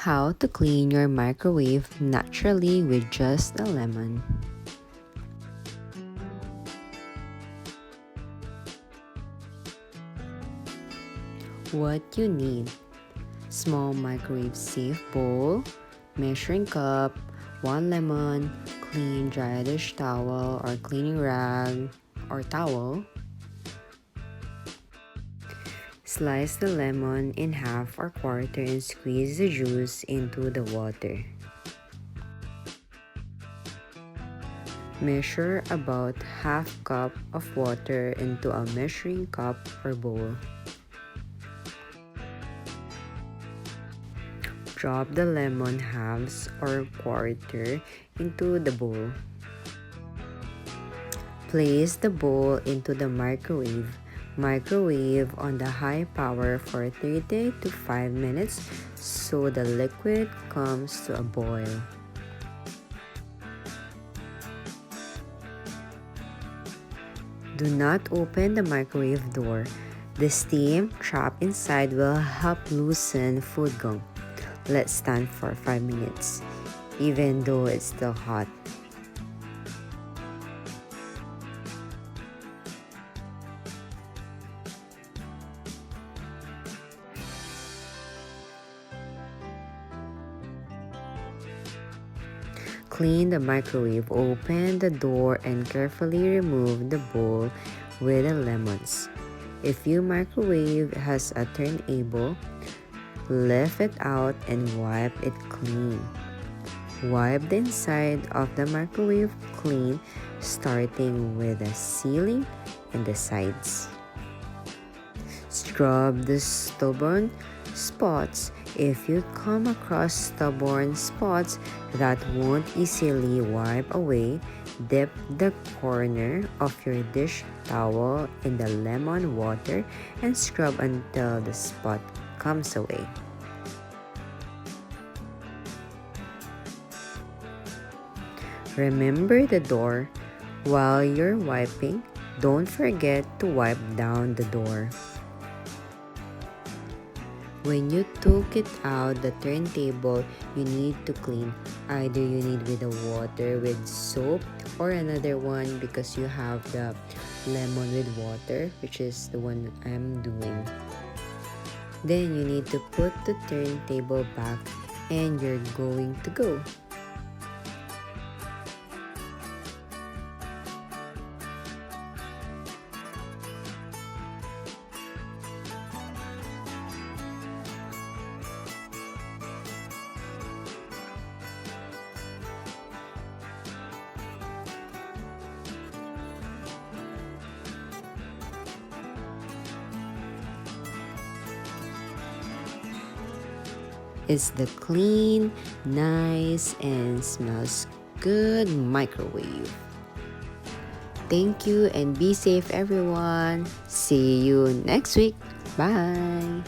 How to clean your microwave naturally with just a lemon. What you need: small microwave safe bowl, measuring cup, 1 lemon, clean dry dish towel or cleaning rag or towel. Slice the lemon in half or quarter and squeeze the juice into the water. Measure about half cup of water into a measuring cup or bowl. Drop the lemon halves or quarter into the bowl. Place the bowl into the microwave. Microwave on the high power for 30 to 5 minutes so the liquid comes to a boil. Do not open the microwave door. The steam trapped inside will help loosen food gum. Let stand for 5 minutes, even though it's still hot. Clean the microwave, open the door, and carefully remove the bowl with the lemons. If your microwave has a turntable, lift it out and wipe it clean. Wipe the inside of the microwave clean, starting with the ceiling and the sides. Scrub the stubborn spots. If you come across stubborn spots that won't easily wipe away, dip the corner of your dish towel in the lemon water and scrub until the spot comes away. Remember the door. While you're wiping, don't forget to wipe down the door. When you took it out the turntable, you need to clean. Either you need with the water with soap or another one because you have the lemon with water, which is the one I'm doing. Then you need to put the turntable back and you're going to go. It's the clean, nice, and smells good microwave. Thank you and be safe everyone. See you next week. Bye.